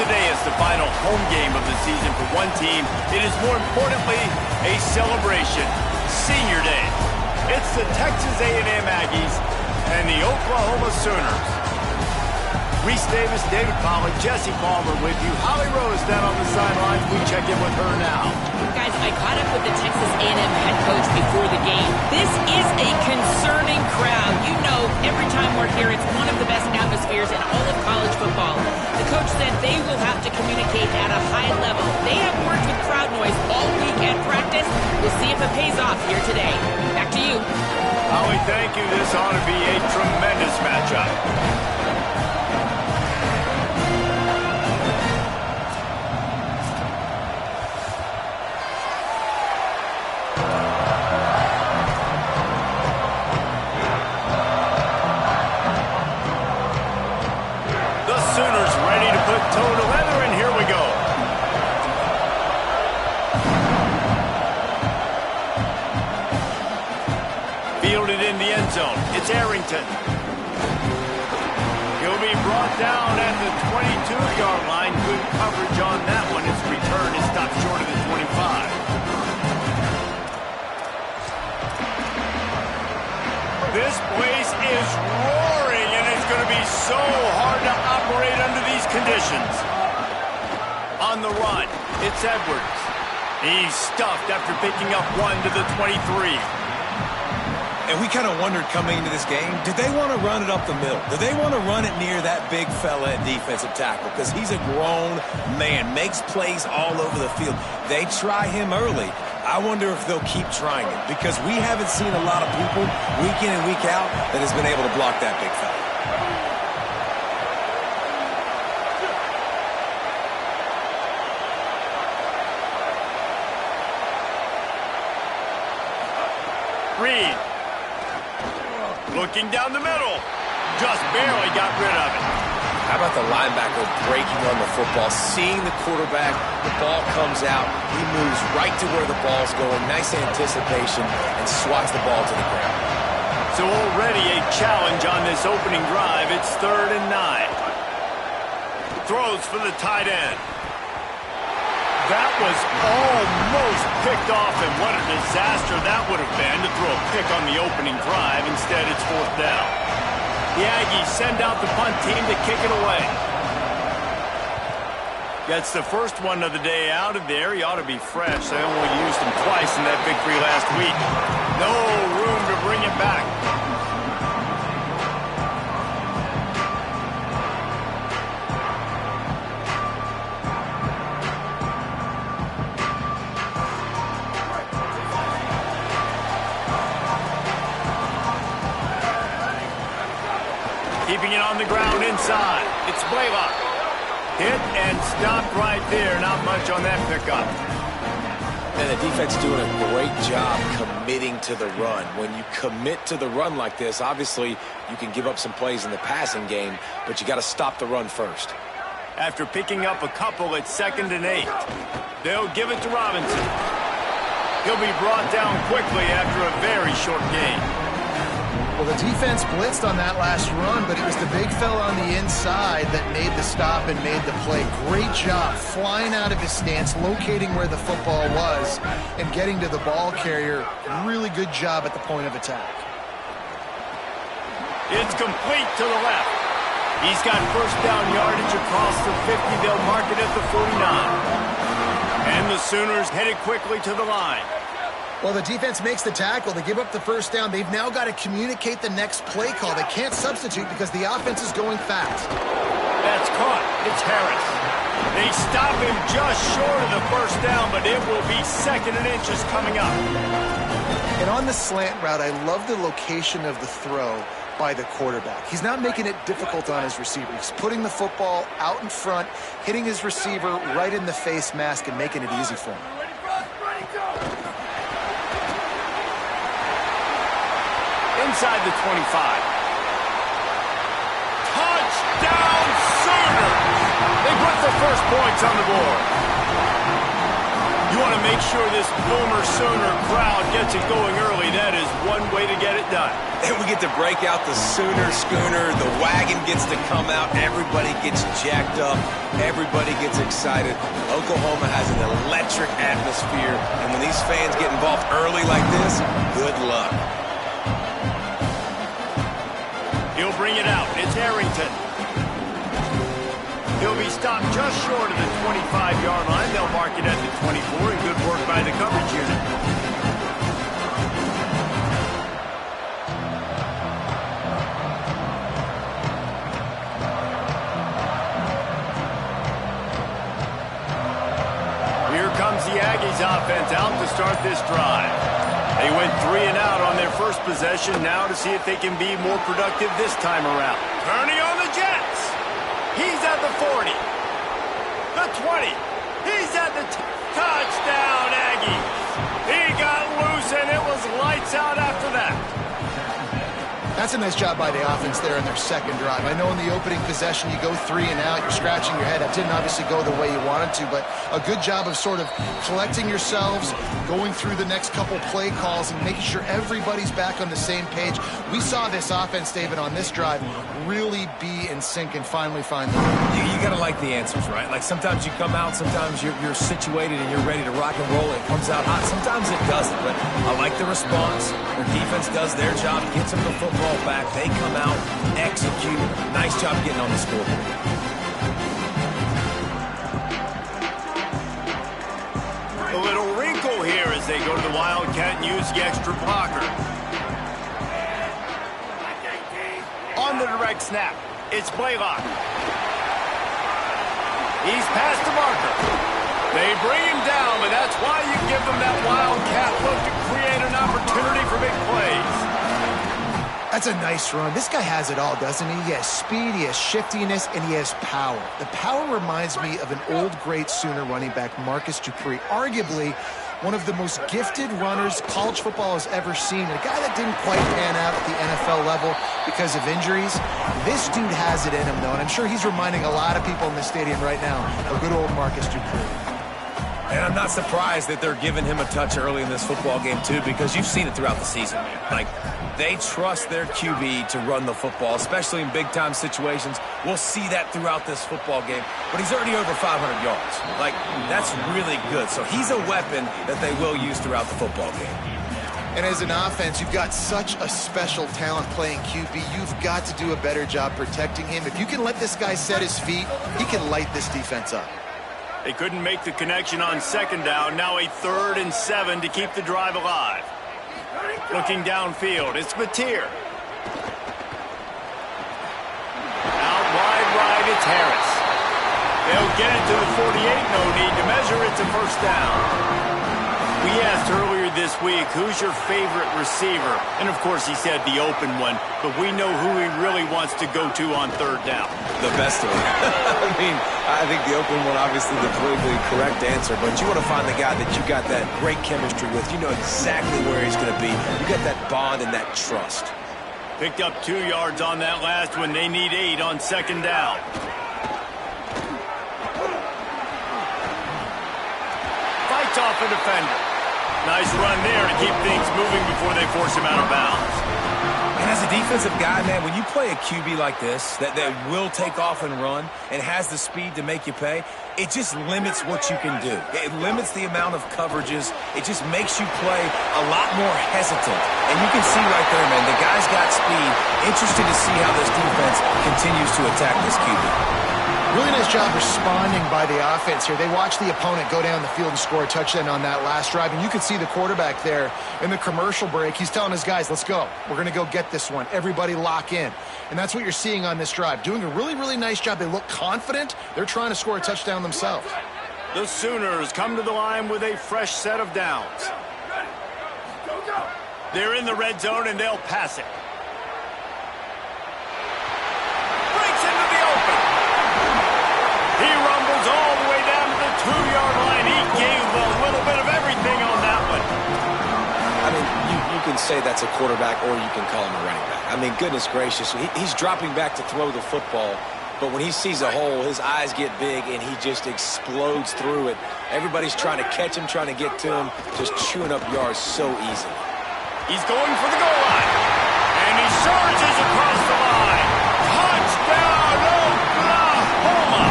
today is the final home game of the season for one team, it is more importantly a celebration. Senior Day. It's the Texas A&M Aggies and the Oklahoma Sooners. Reese Davis, David Pollack, Jesse Palmer with you. Holly Rose down on the sidelines. We check in with her now. Guys, I caught up with the Texas A&M head coach before the game. This is a concerning crowd. You know, every time we're here, it's one of the best atmospheres in all of college football. The coach said they will have to communicate at a high level. They have worked with crowd noise all week at practice. We'll see if it pays off here today. Back to you. Holly, thank you. This ought to be a tremendous matchup. Fielded in the end zone. It's Arrington. He'll be brought down at the 22-yard line. Good coverage on that one. His return is stopped short of the 25. This place is roaring, and it's going to be so hard to operate under these conditions. On the run, it's Edwards. He's stuffed after picking up one to the 23. And we kind of wondered coming into this game, did they want to run it up the middle? Do they want to run it near that big fella at defensive tackle? Because he's a grown man, makes plays all over the field. They try him early. I wonder if they'll keep trying it, because we haven't seen a lot of people week in and week out that has been able to block that big fella. Reed. Looking down the middle. Just barely got rid of it. How about the linebacker breaking on the football, seeing the quarterback, the ball comes out, he moves right to where the ball's going, nice anticipation, and swats the ball to the ground. So already a challenge on this opening drive. It's 3rd and 9. Throws for the tight end. That was almost picked off, and what a disaster that would have been to throw a pick on the opening drive. Instead, it's 4th down. The Aggies send out the punt team to kick it away. Gets the first one of the day out of there. He ought to be fresh. They only used him twice in that victory last week. No room to bring it back. Keeping it on the ground inside. It's Blaylock. Hit and stopped right there. Not much on that pickup. And the defense doing a great job committing to the run. When you commit to the run like this, obviously you can give up some plays in the passing game, but you got to stop the run first. After picking up a couple at 2nd and 8, they'll give it to Robinson. He'll be brought down quickly after a very short game. Well, the defense blitzed on that last run, but it was the big fella on the inside that made the stop and made the play. Great job flying out of his stance, locating where the football was, and getting to the ball carrier. Really good job at the point of attack. It's complete to the left. He's got first down yardage across the 50. They'll mark it at the 49. And the Sooners headed quickly to the line. Well, the defense makes the tackle. They give up the first down. They've now got to communicate the next play call. They can't substitute because the offense is going fast. That's caught. It's Harris. They stop him just short of the first down, but it will be 2nd and inches coming up. And on the slant route, I love the location of the throw by the quarterback. He's not making it difficult on his receiver. He's putting the football out in front, hitting his receiver right in the face mask and making it easy for him. Inside the 25. Touchdown Sooners! They put the first points on the board. You want to make sure this Boomer Sooner crowd gets it going early. That is one way to get it done. And we get to break out the Sooner Schooner. The wagon gets to come out. Everybody gets jacked up. Everybody gets excited. Oklahoma has an electric atmosphere. And when these fans get involved early like this, good luck. He'll bring it out. It's Arrington. He'll be stopped just short of the 25-yard line. They'll mark it at the 24, and good work by the coverage unit. Here comes the Aggies offense out to start this drive. They went 3 and out on their first possession. Now to see if they can be more productive this time around. Turning on the Jets. He's at the 40, the 20. He's at the touchdown, Aggies. He got loose, and it was lights out after that. That's a nice job by the offense there in their second drive. I know in the opening possession you go 3 and out, you're scratching your head. That didn't obviously go the way you wanted to, but a good job of sort of collecting yourselves, going through the next couple play calls, and making sure everybody's back on the same page. We saw this offense, David, on this drive really be in sync and finally find the You got to like the answers, right? Like sometimes you come out, sometimes you're situated and you're ready to rock and roll. It comes out hot. Sometimes it doesn't, but I like the response. Their defense does their job, gets them the football back. They come out, execute. Nice job getting on the scoreboard. A little wrinkle here as they go to the Wildcat and use the extra blocker. On the direct snap, it's Blaylock. He's past the marker. They bring him down, but that's why you give them that Wildcat look to create an opportunity for big plays. That's a nice run. This guy has it all, doesn't he? He has speed, he has shiftiness, and he has power. The power reminds me of an old great Sooner running back, Marcus Dupree. Arguably one of the most gifted runners college football has ever seen. A guy that didn't quite pan out at the NFL level because of injuries. This dude has it in him, though, and I'm sure he's reminding a lot of people in the stadium right now of good old Marcus Dupree. And I'm not surprised that they're giving him a touch early in this football game, too, because you've seen it throughout the season, man. Like, they trust their QB to run the football, especially in big-time situations. We'll see that throughout this football game. But he's already over 500 yards. Like, that's really good. So he's a weapon that they will use throughout the football game. And as an offense, you've got such a special talent playing QB. You've got to do a better job protecting him. If you can let this guy set his feet, he can light this defense up. They couldn't make the connection on second down. Now a 3rd and 7 to keep the drive alive. Looking downfield, it's Mateer. Out wide right, it's Harris. They'll get it to the 48, no need to measure. It's a first down. We asked earlier this week, who's your favorite receiver? And, of course, he said the open one, but we know who he really wants to go to on 3rd down. The best one. I mean, I think the open one, obviously the politically correct answer, but you want to find the guy that you got that great chemistry with. You know exactly where he's going to be. You got that bond and that trust. Picked up 2 yards on that last one. They need 8 on second down. Fights off a defender. Nice run there to keep things moving before they force him out of bounds. And as a defensive guy, man, when you play a QB like this, that will take off and run and has the speed to make you pay, it just limits what you can do. It limits the amount of coverages. It just makes you play a lot more hesitant. And you can see right there, man, the guy's got speed. Interested to see how this defense continues to attack this QB. Really nice job responding by the offense here. They watched the opponent go down the field and score a touchdown on that last drive. And you can see the quarterback there in the commercial break. He's telling his guys, let's go. We're going to go get this one. Everybody lock in. And that's what you're seeing on this drive. Doing a really, really nice job. They look confident. They're trying to score a touchdown themselves. The Sooners come to the line with a fresh set of downs. They're in the red zone, and they'll pass it. Breaks into the open. He rumbles all the way down to the 2-yard line. He gave a little bit of everything on that one. I mean, you can say that's a quarterback or you can call him a running back. I mean, goodness gracious, he's dropping back to throw the football. but when he sees a hole, his eyes get big, and he just explodes through it. Everybody's trying to catch him, trying to get to him, just chewing up yards so easily. He's going for the goal line, and he surges across the line. Touchdown, Oklahoma!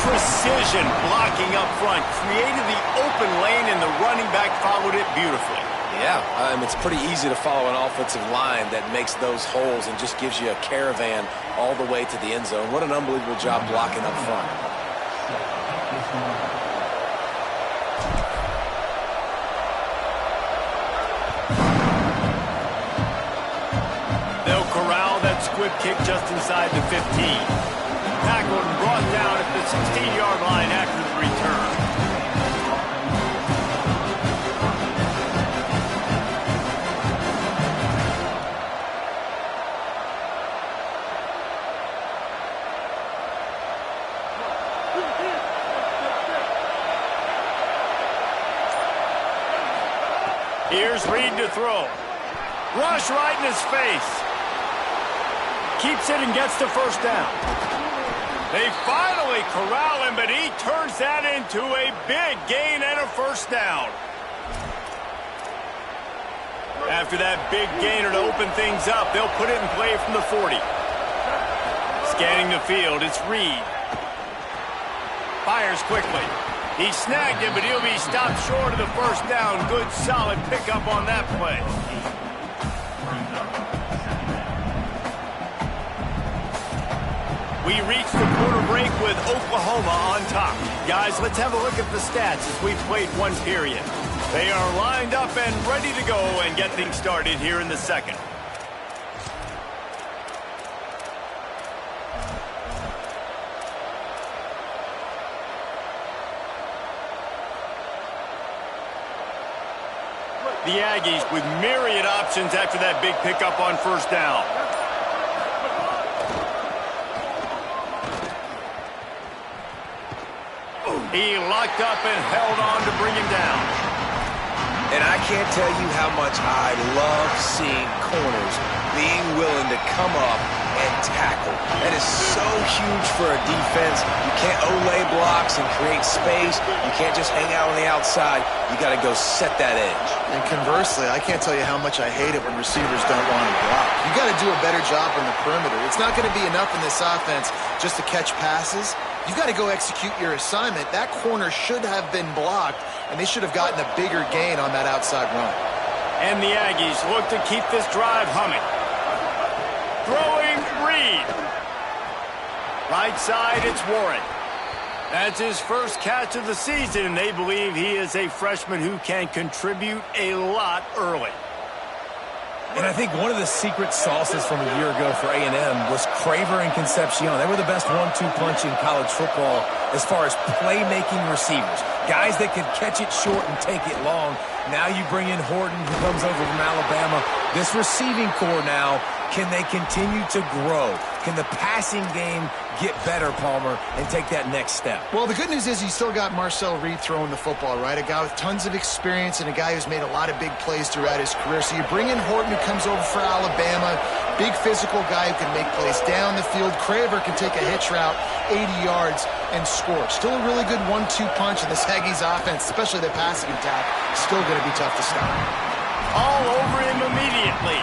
Precision blocking up front, created the open lane, and the running back followed it beautifully. Yeah, it's pretty easy to follow an offensive line that makes those holes and just gives you a caravan all the way to the end zone. What an unbelievable job blocking up front. They'll corral that squib kick just inside the 15. Tackled and brought down at the 16-yard line after the return. Here's Reed to throw. Rush right in his face. Keeps it and gets the first down. They finally corral him, but he turns that into a big gain and a first down. After that big gainer to open things up, they'll put it in play from the 40. Scanning the field, it's Reed. Fires quickly. He snagged it, but he'll be stopped short of the first down. Good, solid pickup on that play. We reach the quarter break with Oklahoma on top. Guys, let's have a look at the stats as we've played one period. They are lined up and ready to go and get things started here in the second. The Aggies with myriad options after that big pickup on first down. He locked up and held on to bring him down. And I can't tell you how much I love seeing corners being willing to come up and tackle. That is so huge for a defense. You can't olay blocks and create space. You can't just hang out on the outside. You got to go set that edge. And conversely, I can't tell you how much I hate it when receivers don't want to block. You got to do a better job on the perimeter. It's not going to be enough in this offense just to catch passes. You got to go execute your assignment. That corner should have been blocked, and they should have gotten a bigger gain on that outside run. And the Aggies look to keep this drive humming. Throwing Reed. Right side, it's Warren. That's his first catch of the season, and they believe he is a freshman who can contribute a lot early. And I think one of the secret sauces from a year ago for A&M was Craver and Concepcion. They were the best 1-2 punch in college football as far as playmaking receivers. Guys that could catch it short and take it long. Now you bring in Horton, who comes over from Alabama. This receiving core now, can they continue to grow? Can the passing game get better, Palmer, and take that next step? Well, the good news is you still got Marcel Reed throwing the football, right? A guy with tons of experience and a guy who's made a lot of big plays throughout his career. So you bring in Horton, who comes over for Alabama, big physical guy who can make plays down the field. Craver can take a hitch route, 80 yards, and score. Still a really good 1-2 punch in this Aggies offense, especially the passing attack. Still going to be tough to stop. All over him immediately.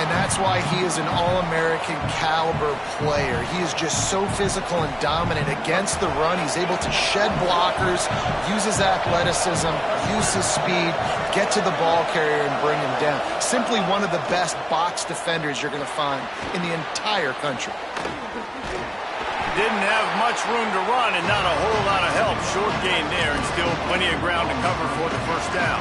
And that's why he is an All-American caliber player. He is just so physical and dominant against the run. He's able to shed blockers, use his athleticism, use his speed, get to the ball carrier and bring him down. Simply one of the best box defenders you're going to find in the entire country. Didn't have much room to run and not a whole lot of help. Short gain there and still plenty of ground to cover for the first down.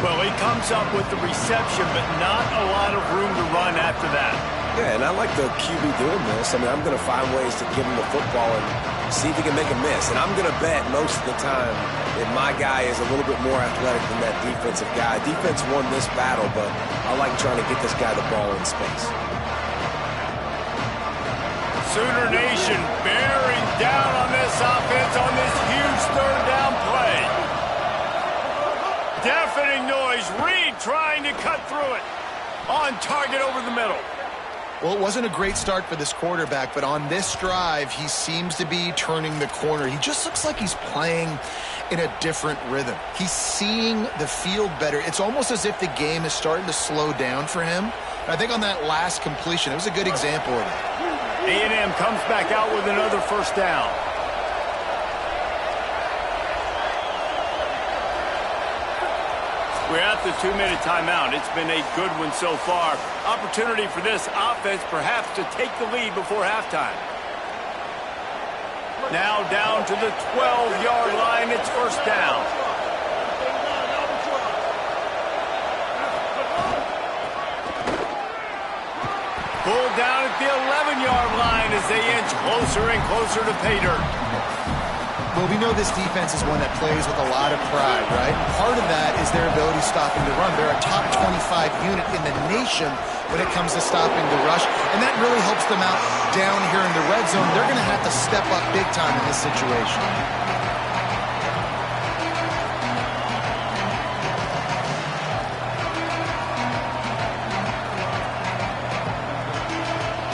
Well, he comes up with the reception, but not a lot of room to run after that. Yeah, and I like the QB doing this. I mean, I'm going to find ways to give him the football and see if he can make a miss. And I'm going to bet most of the time that my guy is a little bit more athletic than that defensive guy. Defense won this battle, but I like trying to get this guy the ball in space. Sooner Nation bearing down on this offense on this huge third down play. Deafening noise. Reed trying to cut through it. On target over the middle. Well, it wasn't a great start for this quarterback, but on this drive, he seems to be turning the corner. He just looks like he's playing in a different rhythm. He's seeing the field better. It's almost as if the game is starting to slow down for him. I think on that last completion, it was a good example of that. A&M comes back out with another first down. We're at the 2-minute timeout. It's been a good one so far. Opportunity for this offense perhaps to take the lead before halftime. Now down to the 12-yard line. It's first down. Pulled down at the 11-yard line as they inch closer and closer to pay dirt. Well, we know this defense is one that plays with a lot of pride, right? And part of that is their ability stopping the run. They're a top 25 unit in the nation when it comes to stopping the rush, and that really helps them out down here in the red zone. They're going to have to step up big time in this situation.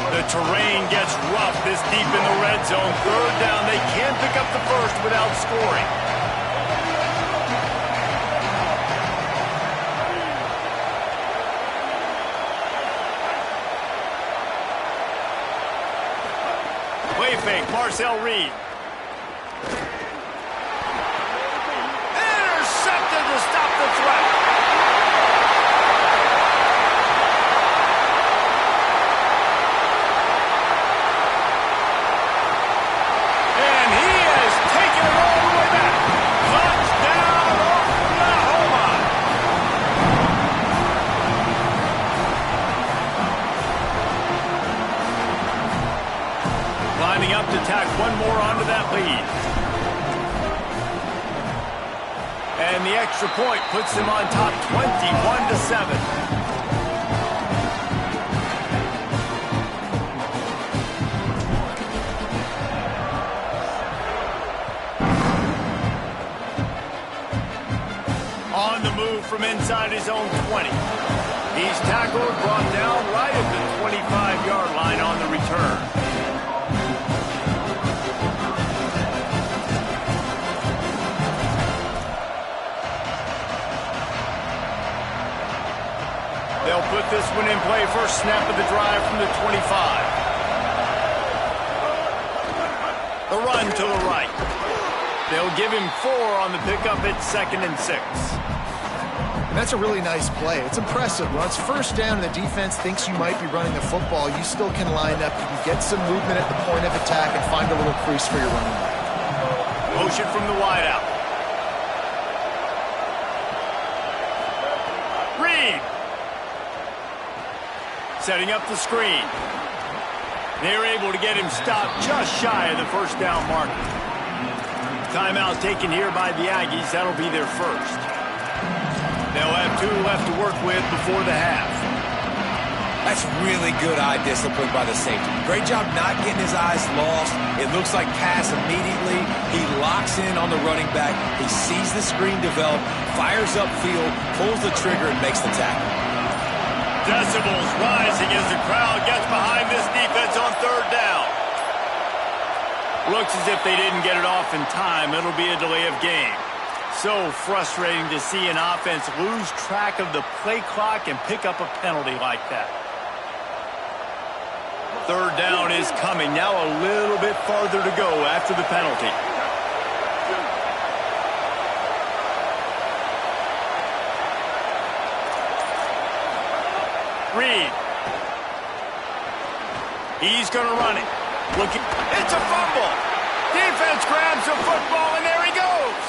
The terrain gets rough this deep in the red zone. Third down, they can't pick up the first without scoring. Play fake, Marcel Reed. Intercepted to stop the threat. Up to tack one more onto that lead. And the extra point puts them on top 21-7. On the move from inside his own 20. He's tackled, brought down right at the 25-yard line on the return. They'll put this one in play. First snap of the drive from the 25. The run to the right. They'll give him 4 on the pickup at 2nd and 6. That's a really nice play. It's impressive. When it's first down and the defense thinks you might be running the football, you still can line up. You can get some movement at the point of attack and find a little crease for your running back. Motion from the wideout. Reed. Setting up the screen. They're able to get him stopped just shy of the first down marker. Timeout taken here by the Aggies. That'll be their first. They'll have 2 left to work with before the half. That's really good eye discipline by the safety. Great job not getting his eyes lost. It looks like pass immediately. He locks in on the running back. He sees the screen develop, fires upfield, pulls the trigger, and makes the tackle. Decibels rising as the crowd gets behind this defense on third down. Looks as if they didn't get it off in time. It'll be a delay of game. So frustrating to see an offense lose track of the play clock and pick up a penalty like that. Third down is coming. Now a little bit farther to go after the penalty. Reed. He's going to run it. It's a fumble. Defense grabs the football, and there he goes.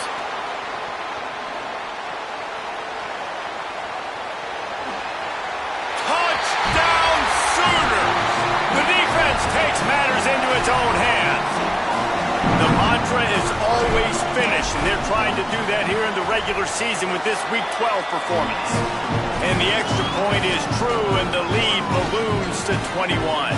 Touchdown Sooners. The defense takes matters into its own hands. The mantra is always finish, and they're trying to do that here in the regular season with this Week 12 performance. And the extra point is true, and the lead balloons to 21.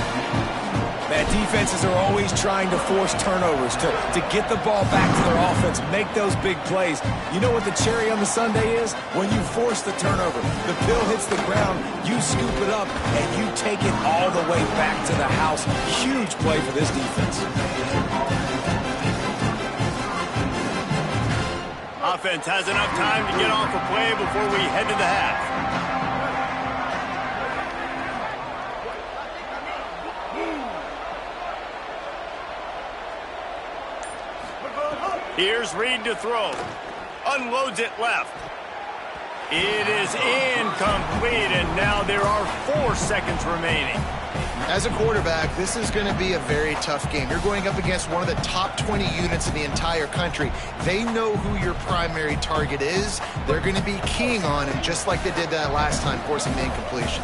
Man, defenses are always trying to force turnovers, to get the ball back to their offense, make those big plays. You know what the cherry on the sundae is? When you force the turnover, the pill hits the ground, you scoop it up, and you take it all the way back to the house. Huge play for this defense. Offense has enough time to get off a play before we head to the half. Here's Reed to throw. Unloads it left. It is incomplete, and now there are 4 seconds remaining. As a quarterback, this is going to be a very tough game. You're going up against one of the top 20 units in the entire country. They know who your primary target is. They're going to be keying on him, just like they did that last time, forcing the incompletion.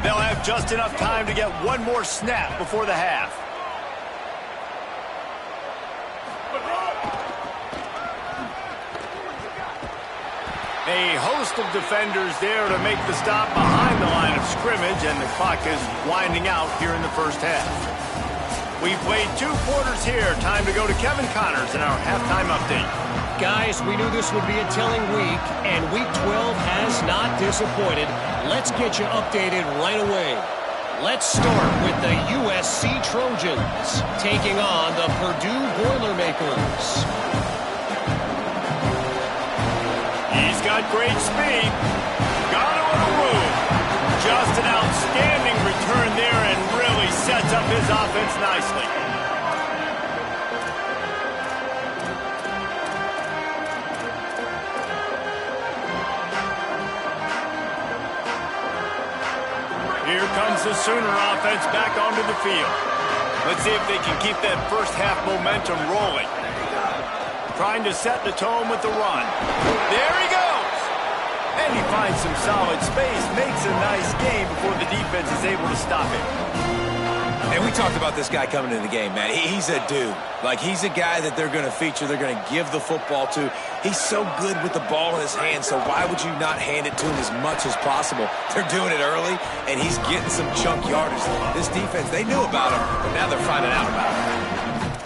They'll have just enough time to get one more snap before the half. A host of defenders there to make the stop behind the line of scrimmage, and the clock is winding out here in the first half. We played 2 quarters here. Time to go to Kevin Connors in our halftime update. Guys, we knew this would be a telling week, and Week 12 has not disappointed. Let's get you updated right away. Let's start with the USC Trojans taking on the Purdue Boilermakers. He's got great speed. Got him on a move. Just an outstanding return there and really sets up his offense nicely. Here comes the Sooner offense back onto the field. Let's see if they can keep that first half momentum rolling. Trying to set the tone with the run. There he goes! And he finds some solid space, makes a nice game before the defense is able to stop it. And we talked about this guy coming into the game, man. He's a dude. Like, he's a guy that they're going to feature, they're going to give the football to. He's so good with the ball in his hand, so why would you not hand it to him as much as possible? They're doing it early, and he's getting some chunk yardage. This defense, they knew about him, but now they're finding out about him.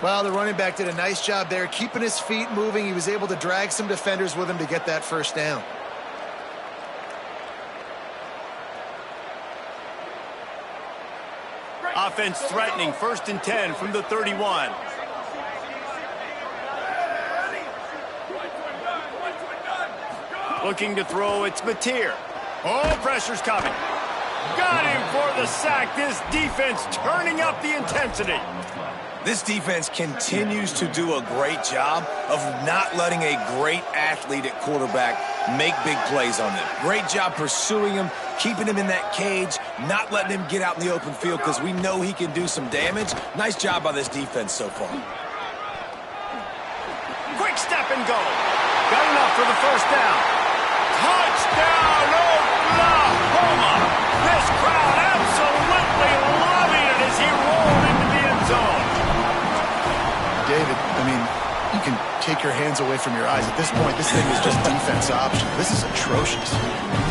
Well, the running back did a nice job there, keeping his feet moving. He was able to drag some defenders with him to get that first down. Offense threatening, 1st and 10 from the 31. Looking to throw, it's Mateer. Oh, pressure's coming. Got him for the sack. This defense turning up the intensity. This defense continues to do a great job of not letting a great athlete at quarterback make big plays on them. Great job pursuing him, keeping him in that cage, not letting him get out in the open field because we know he can do some damage. Nice job by this defense so far. Quick step and go. Got enough for the first down. Touchdown, Oklahoma! This crowd absolutely loving it as he rolled into the end zone. David, I mean, you can take your hands away from your eyes. At this point, this thing is just defense option. This is atrocious.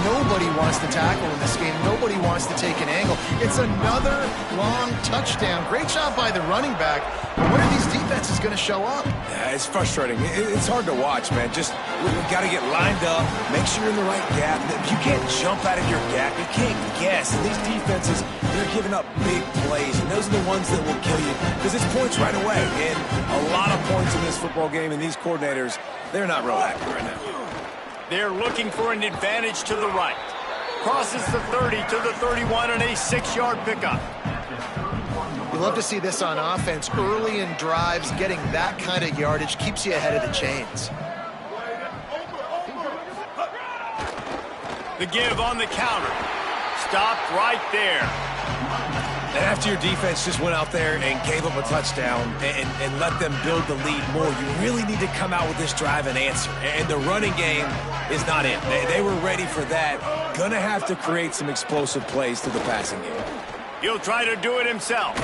Nobody wants to tackle in this game. Nobody wants to take an angle. It's another long touchdown. Great job by the running back. But when are these defenses going to show up? Yeah, it's frustrating. It's hard to watch, man. Just, we've got to get lined up, make sure you're in the right gap. You can't jump out of your gap. You can't guess. These defenses, they're giving up big plays, and those are the ones that will kill you because it's points right away. And a lot of points in this football game, and these coordinators, they're not real happy right now. They're looking for an advantage to the right. Crosses the 30 to the 31 and a 6-yard pickup. You love to see this on offense. Early in drives, getting that kind of yardage keeps you ahead of the chains. The give on the counter. Stopped right there. And after your defense just went out there and gave up a touchdown and let them build the lead more, you really need to come out with this drive and answer. And the running game is not it. They were ready for that. Gonna have to create some explosive plays through the passing game. He'll try to do it himself.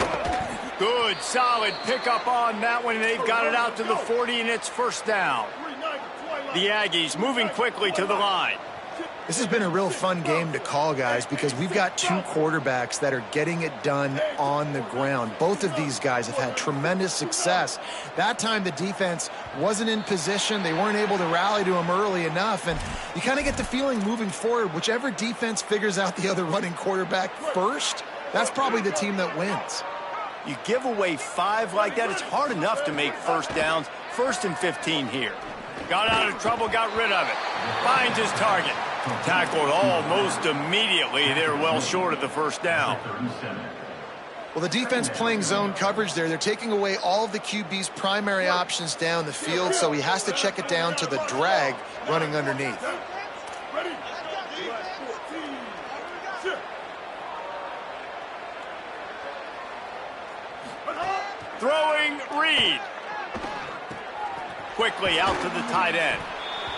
Good, solid pickup on that one. They've got it out to the 40, and it's first down. The Aggies moving quickly to the line. This has been a real fun game to call, guys, because we've got two quarterbacks that are getting it done on the ground. Both of these guys have had tremendous success. That time the defense wasn't in position. They weren't able to rally to him early enough, and you kind of get the feeling moving forward, whichever defense figures out the other running quarterback first, that's probably the team that wins. You give away 5 like that, it's hard enough to make first downs. 1st and 15 here. Got out of trouble, got rid of it. Finds his target. Tackled almost immediately. They're well short of the first down. Well, the defense playing zone coverage there. They're taking away all of the QB's primary options down the field, so he has to check it down to the drag running underneath. Throwing Reed. Quickly out to the tight end.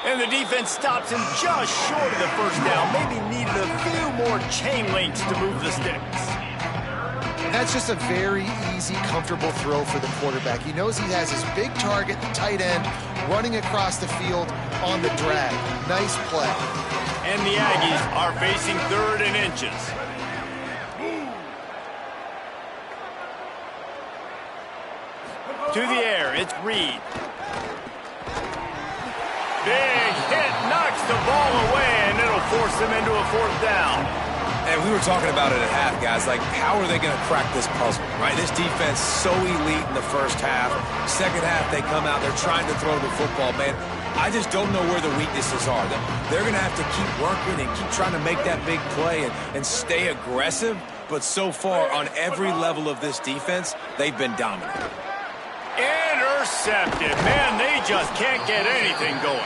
And the defense stops him just short of the first down. Maybe needed a few more chain links to move the sticks. That's just a very easy, comfortable throw for the quarterback. He knows he has his big target, the tight end, running across the field on the drag. Nice play. And the Aggies are facing 3rd and inches. To the air, it's Reed. Big hit, knocks the ball away, and it'll force them into a 4th down. And we were talking about it at half, guys. Like, how are they going to crack this puzzle, right? This defense so elite in the first half. Second half, they come out, they're trying to throw the football, man. I just don't know where the weaknesses are. They're going to have to keep working and keep trying to make that big play and stay aggressive. But so far, on every level of this defense, they've been dominant. Intercepted. Man, they just can't get anything going.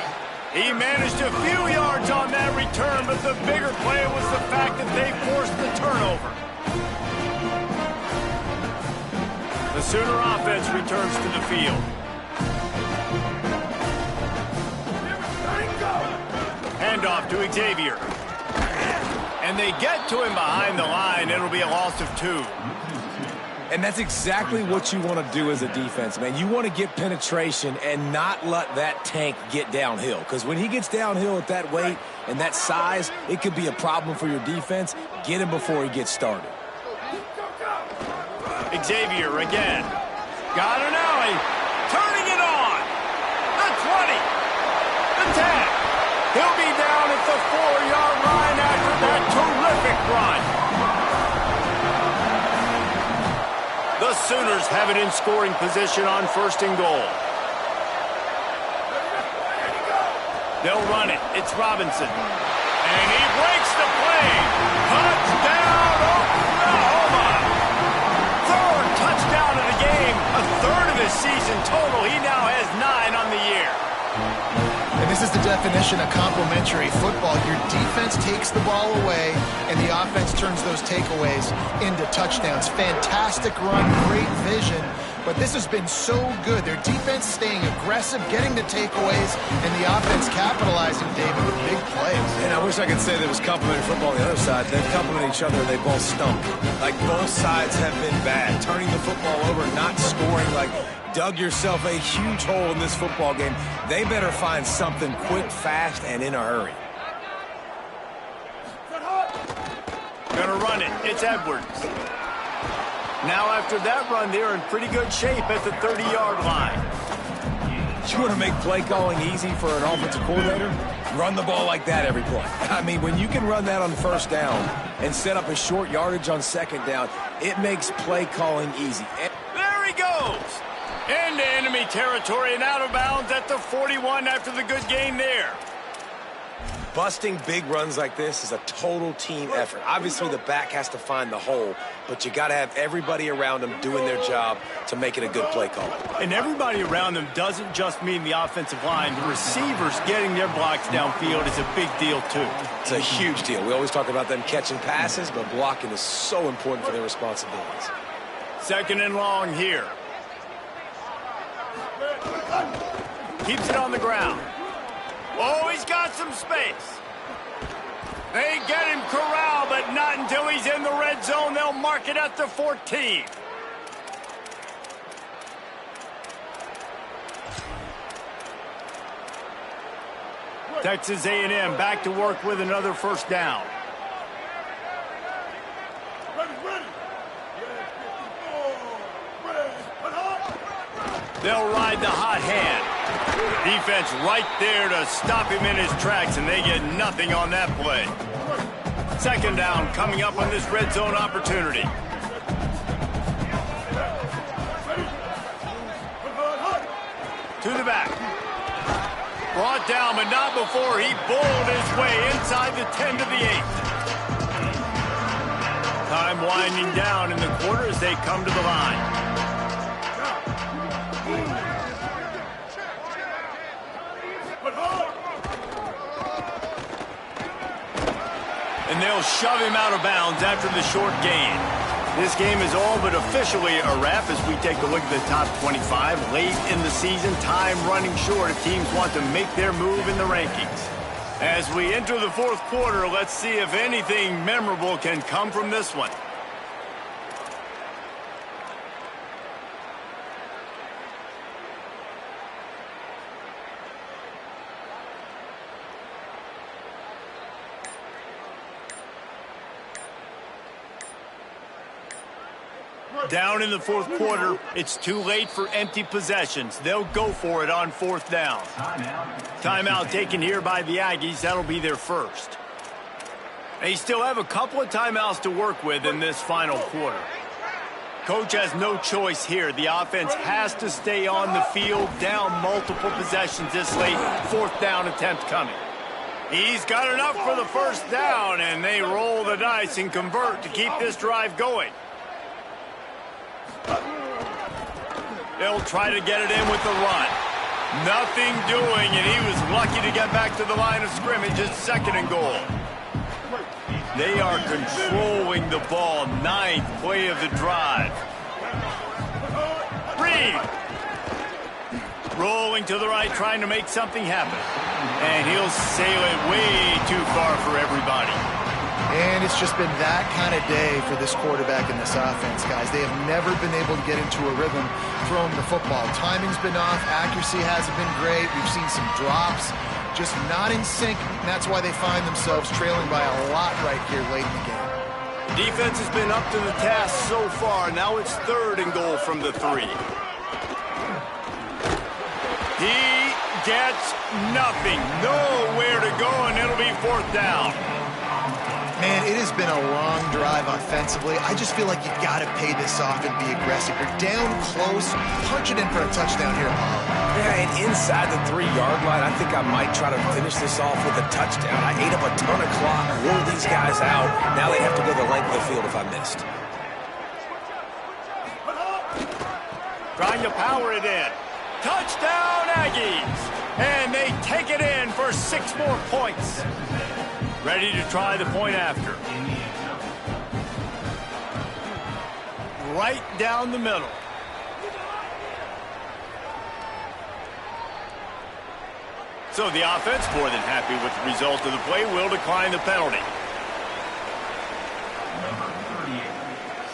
He managed a few yards on that return, but the bigger play was the fact that they forced the turnover. The Sooner offense returns to the field. Handoff to Xavier. And they get to him behind the line. It'll be a loss of 2. And that's exactly what you want to do as a defense, man. You want to get penetration and not let that tank get downhill. Because when he gets downhill at that weight and that size, it could be a problem for your defense. Get him before he gets started. Xavier again. Got an alley. Turning it on. The 20. The 10. He'll be down at the 4-yard line after that terrific run. The Sooners have it in scoring position on 1st and goal. They'll run it. It's Robinson. And he breaks the play. Touchdown, Oklahoma. 3rd touchdown of the game. A 3rd of his season total. He now has 9 on the year. And this is the definition of complementary football. Your defense takes the ball away, and the offense turns those takeaways into touchdowns. Fantastic run, great vision, but this has been so good. Their defense staying aggressive, getting the takeaways, and the offense capitalizing, David, with big plays. And I wish I could say there was complementary football on the other side. They've complemented each other. They both stunk. Like, both sides have been bad. Turning the football over, not scoring, like, dug yourself a huge hole in this football game. They better find something quick, fast, and in a hurry. Gonna run it. It's Edwards. Now after that run, they're in pretty good shape at the 30-yard line. You want to make play calling easy for an offensive coordinator? Run the ball like that every play. I mean, when you can run that on 1st down and set up a short yardage on 2nd down, it makes play calling easy. There he goes. Into enemy territory and out of bounds at the 41 after the good gain there. Busting big runs like this is a total team effort. Obviously, the back has to find the hole, but you got to have everybody around them doing their job to make it a good play call. And everybody around them doesn't just mean the offensive line. The receivers getting their blocks downfield is a big deal, too. It's a huge deal. We always talk about them catching passes, but blocking is so important for their responsibilities. 2nd and long here. Keeps it on the ground. Oh, he's got some space. They get him corralled, but not until he's in the red zone. They'll mark it at the 14. Texas A&M back to work with another first down. They'll ride the hot hand. Defense right there to stop him in his tracks, and they get nothing on that play. Second down coming up on this red zone opportunity. To the back. Brought down, but not before he bowled his way inside the 10 to the 8. Time winding down in the quarter as they come to the line. And they'll shove him out of bounds after the short gain. This game is all but officially a wrap as we take a look at the top 25. Late in the season, time running short if teams want to make their move in the rankings. As we enter the fourth quarter, let's see if anything memorable can come from this one. Down in the fourth quarter, it's too late for empty possessions. They'll go for it on fourth down. Timeout taken here by the Aggies. That'll be their first. They still have a couple of timeouts to work with in this final quarter. Coach has no choice here. The offense has to stay on the field, down multiple possessions this late. Fourth down attempt coming. He's got enough for the first down, and they roll the dice and convert to keep this drive going. They'll try to get it in with the run. Nothing doing, and he was lucky to get back to the line of scrimmage. It's second and goal. They are controlling the ball. Ninth play of the drive. Reed. Rolling to the right, trying to make something happen. And he'll sail it way too far for everybody. And it's just been that kind of day for this quarterback and this offense, guys. They have never been able to get into a rhythm throwing the football. Timing's been off. Accuracy hasn't been great. We've seen some drops, just not in sync. And that's why they find themselves trailing by a lot right here late in the game. Defense has been up to the task so far. Now it's third and goal from the 3. He gets nothing. Nowhere to go, and it'll be fourth down. Man, it has been a long drive offensively. I just feel like you got to pay this off and be aggressive. You're down close. Punch it in for a touchdown here, Paul. Yeah, and inside the 3-yard line, I think I might try to finish this off with a touchdown. I ate up a ton of clock, wore these guys out. Now they have to go the length of the field if I missed. Trying to power it in. Touchdown, Aggies! And they take it in for 6 more points. Ready to try the point after. Right down the middle. So the offense, more than happy with the result of the play, will decline the penalty. Number 38,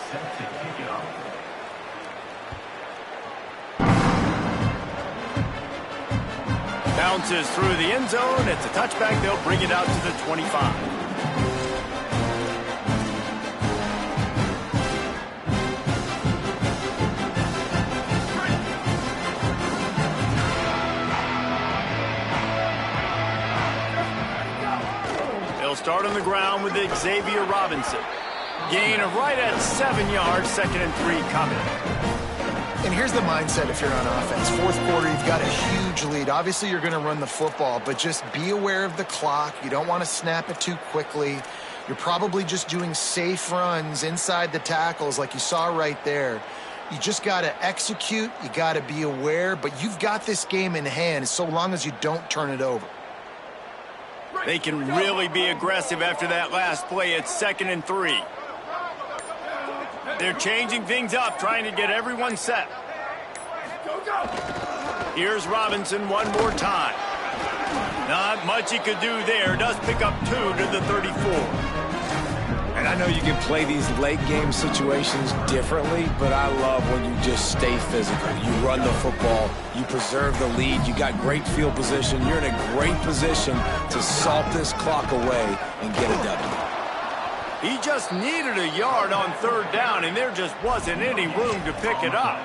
set to kick it off. Bounces through the end zone. It's a touchback. They'll bring it out to the 25. They'll start on the ground with Xavier Robinson. Gain of right at 7 yards. Second and 3 coming. And here's the mindset if you're on offense. Fourth quarter, you've got a huge lead. Obviously, you're going to run the football, but just be aware of the clock. You don't want to snap it too quickly. You're probably just doing safe runs inside the tackles like you saw right there. You just got to execute. You got to be aware, but you've got this game in hand so long as you don't turn it over. They can really be aggressive after that last play. It's second and 3. They're changing things up, trying to get everyone set. Here's Robinson one more time. Not much he could do there. Does pick up 2 to the 34. And I know you can play these late game situations differently, but I love when you just stay physical. You run the football, you preserve the lead, you got great field position, you're in a great position to salt this clock away and get a W. He just needed a yard on third down, and there just wasn't any room to pick it up.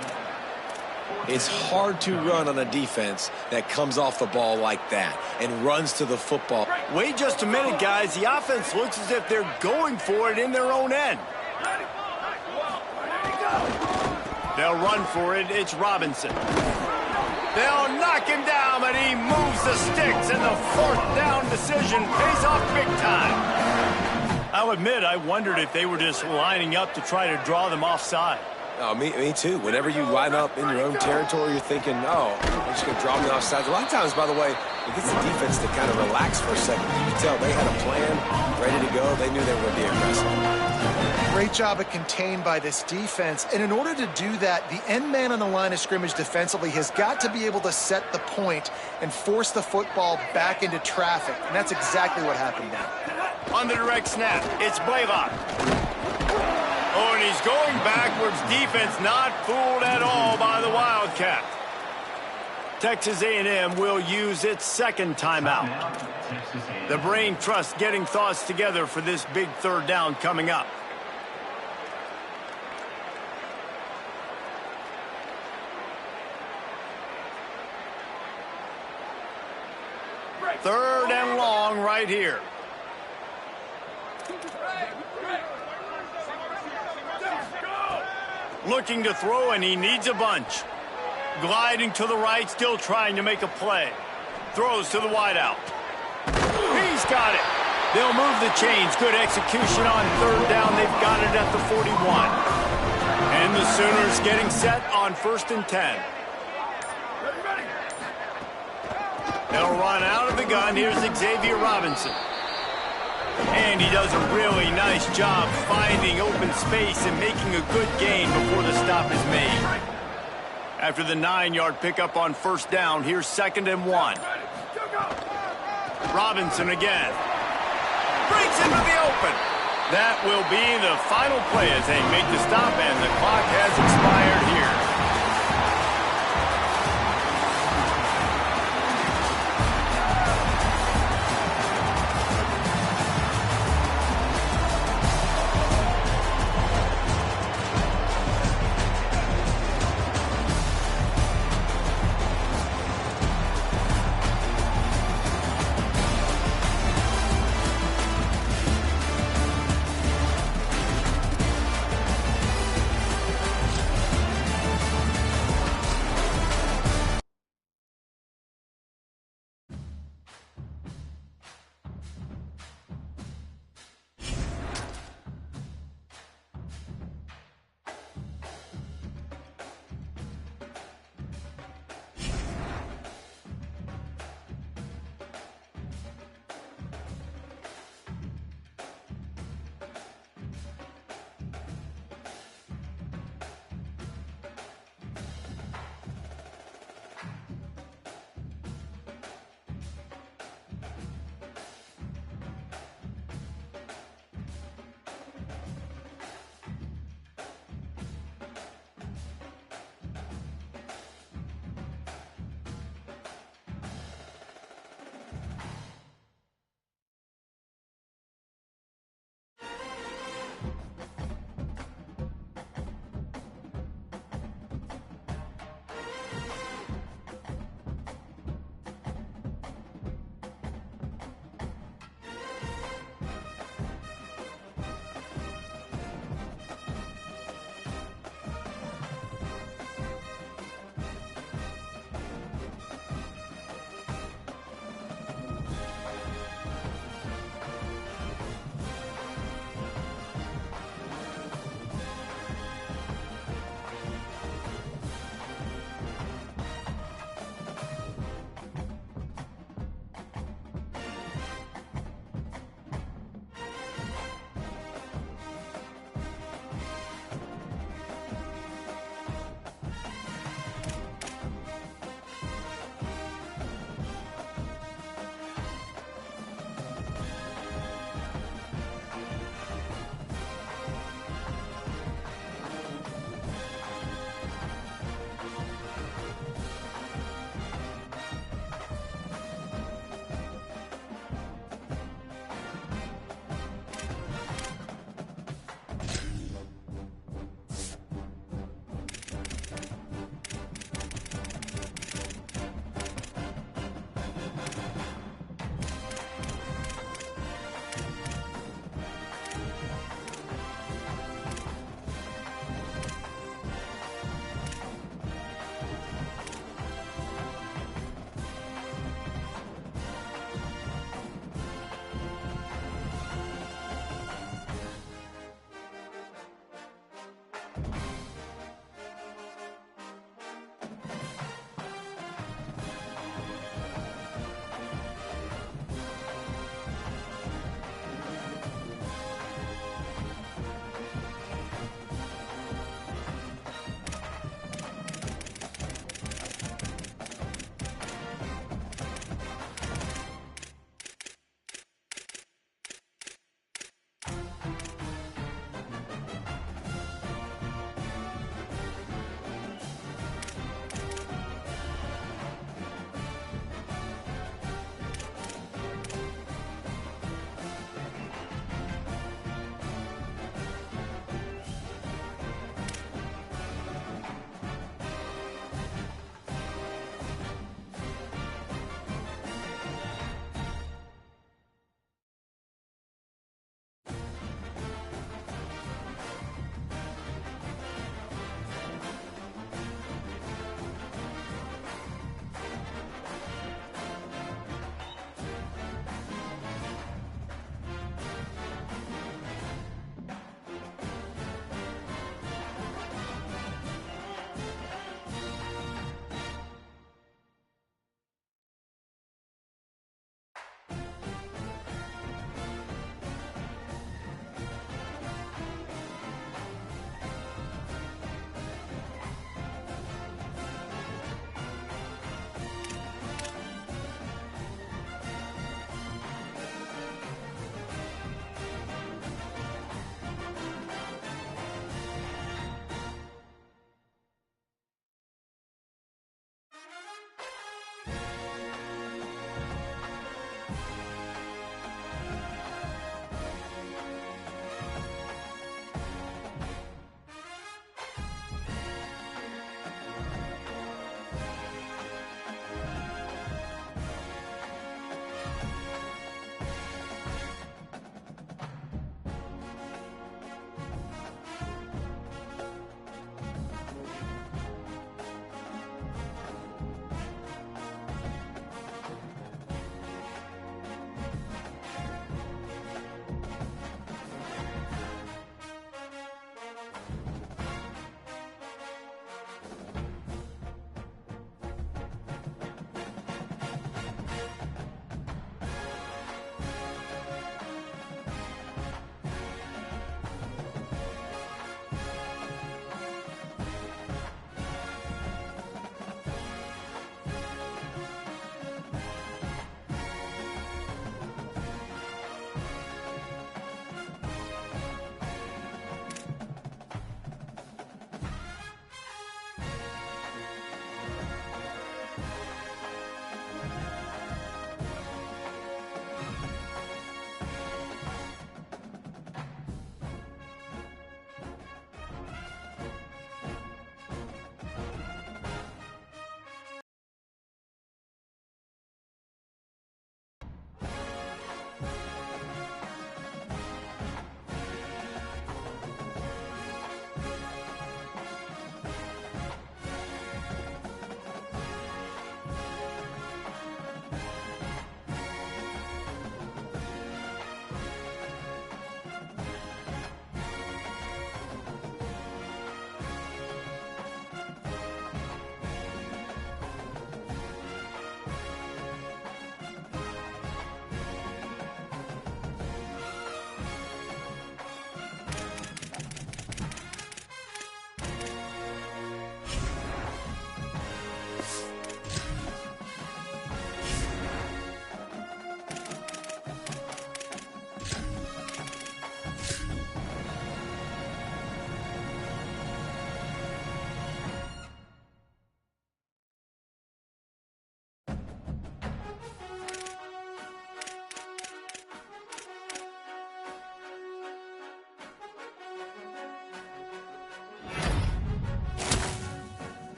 It's hard to run on a defense that comes off the ball like that and runs to the football. Wait just a minute, guys. The offense looks as if they're going for it in their own end. They'll run for it. It's Robinson. They'll knock him down, but he moves the sticks, and the fourth down decision pays off big time. I'll admit, I wondered if they were just lining up to try to draw them offside. Oh, me too. Whenever you line up in your own territory, you're thinking, oh, I'm just going to draw them offside. A lot of times, by the way, it gets the defense to kind of relax for a second. You can tell they had a plan, ready to go. They knew they were going to be aggressive. Great job of contained by this defense. And in order to do that, the end man on the line of scrimmage defensively has got to be able to set the point and force the football back into traffic. And that's exactly what happened now. On the direct snap, it's Blaylock. Oh, and he's going backwards. Defense not fooled at all by the Wildcat. Texas A&M will use its second timeout. The brain trust getting thoughts together for this big third down coming up. Third and long right here. Looking to throw, and he needs a bunch. Gliding to the right, still trying to make a play. Throws to the wideout. He's got it. They'll move the chains. Good execution on third down. They've got it at the 41. And the Sooners getting set on 1st and 10. They'll run out of the gun. Here's Xavier Robinson. And he does a really nice job finding open space and making a good gain before the stop is made. After the 9-yard pickup on 1st down, here's 2nd and 1. Robinson again. Breaks into the open. That will be the final play as they make the stop, and the clock has expired here.